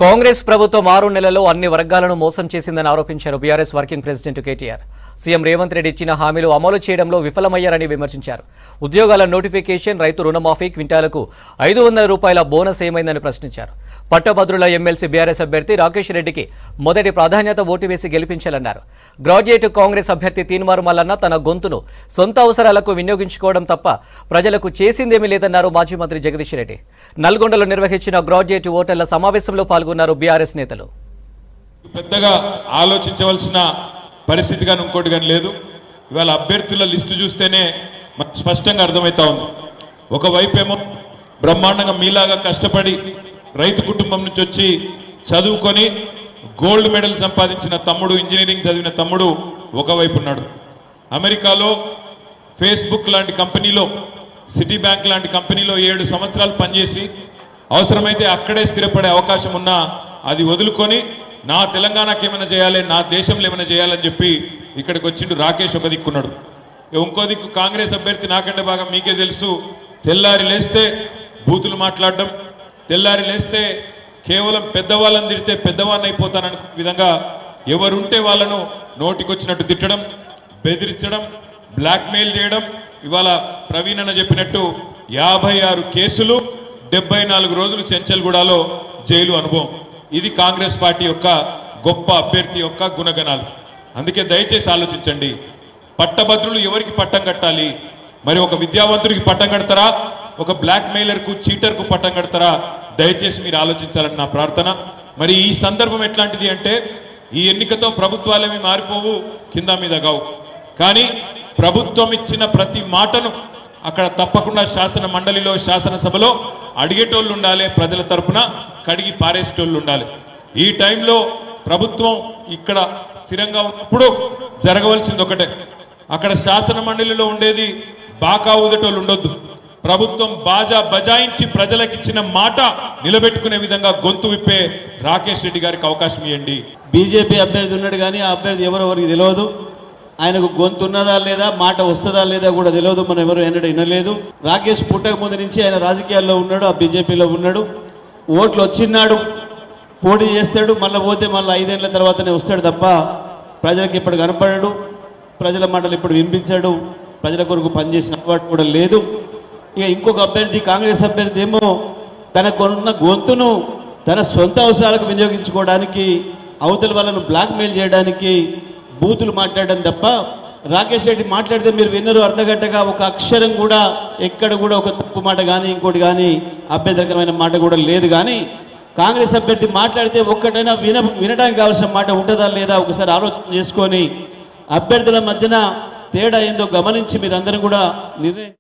కాంగ్రెస్ ప్రభుత్వం 6 నెలల్లో అన్ని వర్గాలను మోసం చేసిందని ఆరోపించారు BRS working president KTR. CM Revanth Reddy ఇచ్చిన హామీలు అమలు చేయడంలో విఫలమయ్యారని విమర్శించారు. ఉద్యోగాల నోటిఫికేషన్, రైతు రుణమాఫీ, క్వింటాలకు 500 రూపాయల బోనస్ ఏమైందని ప్రశ్నించారు. పట్టభద్రుల ఎమ్మెల్సీ బీఆర్ఎస్ అభ్యర్థి రాకేష్ రెడ్డికి మొదటి ప్రాధాన్యత ఓటు వేసి గెలిపించాలన్నారు. గ్రాడ్యుయేట్ కాంగ్రెస్ అభ్యర్థి తీన్మార్ మల్లన్న తన గొంతును సొంత అవసరాలకు వినియోగించుకోవడం తప్ప ప్రజలకు చేసిందేమీ లేదన్నారు మాజీ మంత్రి జగదీష్ రెడ్డి. నల్గొండలో నిర్వహించిన గ్రాడ్యుయేట్ ఓటర్ల సమావేశంలో పాల్గొన్నారు బీఆర్ఎస్ నేతలు. పెద్దగా ఆలోచించవలసిన పరిస్థితిగా ఇంకోటి కానీ లేదు. ఇవాళ అభ్యర్థుల లిస్టు చూస్తేనే స్పష్టంగా అర్థమవుతా ఉంది. ఒకవైపేమో బ్రహ్మాండంగా మీలాగా కష్టపడి రైతు కుటుంబం నుంచి వచ్చి చదువుకొని గోల్డ్ మెడల్ సంపాదించిన తమ్ముడు, ఇంజనీరింగ్ చదివిన తమ్ముడు ఒకవైపు ఉన్నాడు. అమెరికాలో ఫేస్బుక్ లాంటి కంపెనీలో, సిటీ బ్యాంక్ లాంటి కంపెనీలో 7 సంవత్సరాలు పనిచేసి అవసరమైతే అక్కడే స్థిరపడే అవకాశం ఉన్నా అది వదులుకొని నా తెలంగాణకి ఏమైనా చేయాలి, నా దేశంలో ఏమైనా చేయాలని చెప్పి ఇక్కడికి వచ్చిండు రాకేష్. ఒక దిక్కున్నాడు. ఇంకో దిక్కు కాంగ్రెస్ అభ్యర్థి నాకంటే బాగా మీకే తెలుసు. తెల్లారి లేస్తే బూతులు మాట్లాడడం, తెల్లారి లేస్తే కేవలం పెద్దవాళ్ళని తిడితే పెద్దవాళ్ళని అయిపోతానని విధంగా ఎవరుంటే వాళ్ళను నోటికొచ్చినట్టు తిట్టడం, బెదిరించడం, బ్లాక్మెయిల్ చేయడం. ఇవాళ ప్రవీణ్ అన్న చెప్పినట్టు 56 కేసులు, 74 రోజులు చెంచల్గూడలో జైలు అనుభవం. ఇది కాంగ్రెస్ పార్టీ యొక్క గొప్ప అభ్యర్థి యొక్క గుణగణాలు. అందుకే దయచేసి ఆలోచించండి. పట్టభద్రులు ఎవరికి పట్టం కట్టాలి? మరి ఒక విద్యావంతుడికి పట్టం కడతారా? ఒక బ్లాక్ మెయిలర్కు, చీటర్కు పట్టం కడతారా? దయచేసి మీరు ఆలోచించాలని నా ప్రార్థన. మరి ఈ సందర్భం ఎట్లాంటిది అంటే, ఈ ఎన్నికతో ప్రభుత్వాలేమీ మారిపోవు, కింద మీద కావు. కానీ ప్రభుత్వం ఇచ్చిన ప్రతి మాటను అక్కడ తప్పకుండా శాసన మండలిలో, శాసనసభలో అడిగేటోళ్ళు ఉండాలి, ప్రజల తరపున కడిగి పారేసేటోళ్ళు ఉండాలి. ఈ టైంలో ప్రభుత్వం ఇక్కడ స్థిరంగా ఉన్నప్పుడు జరగవలసింది ఒకటే. అక్కడ శాసన మండలిలో ఉండేది బాకా ఊదేటోళ్ళు ఉండొద్దు. ప్రభుత్వం బాజా బజాయించి ప్రజలకు ఇచ్చిన మాట నిలబెట్టుకునే విధంగా గొంతు విప్పే రాకేష్ రెడ్డి గారికి అవకాశం ఇవ్వండి. బీజేపీ అభ్యర్థి ఉన్నాడు కానీ ఆ అభ్యర్థి ఎవరెవరికి తెలియదు. ఆయనకు గొంతు ఉన్నదా లేదా, మాట వస్తుందా లేదా కూడా తెలియదు. మనం ఎవరు ఎన్నడూ వినలేదు. రాకేష్ పుట్టక ముందు నుంచి ఆయన రాజకీయాల్లో ఉన్నాడు, ఆ బీజేపీలో ఉన్నాడు. ఓట్లు వచ్చినాడు, పోటీ చేస్తాడు, మళ్ళీ పోతే మళ్ళీ 5 ఏళ్ల తర్వాతనే వస్తాడు తప్ప ప్రజలకు ఇప్పుడు కనపడాడు, ప్రజల మాటలు ఇప్పుడు వినిపించాడు, ప్రజల కొరకు పనిచేసిన అలవాటు కూడా లేదు. ఇక ఇంకొక అభ్యర్థి, కాంగ్రెస్ అభ్యర్థి ఏమో తనకున్న గొంతును తన సొంత అవసరాలకు వినియోగించుకోవడానికి, అవతల వాళ్ళను బ్లాక్మెయిల్ చేయడానికి బూతులు మాట్లాడడం తప్ప, రాకేష్ రెడ్డి మాట్లాడితే మీరు విన్నరు అర్ధగంటగా ఒక అక్షరం కూడా ఎక్కడ కూడా ఒక తప్పు మాట కానీ ఇంకోటి కానీ అభ్యంతరకరమైన మాట కూడా లేదు. కానీ కాంగ్రెస్ అభ్యర్థి మాట్లాడితే ఒక్కటైనా వినడానికి కావాల్సిన మాట ఉంటుందా లేదా ఒకసారి ఆలోచన చేసుకొని అభ్యర్థుల మధ్యన తేడా ఏందో గమనించి మీరందరూ కూడా నిర్ణయం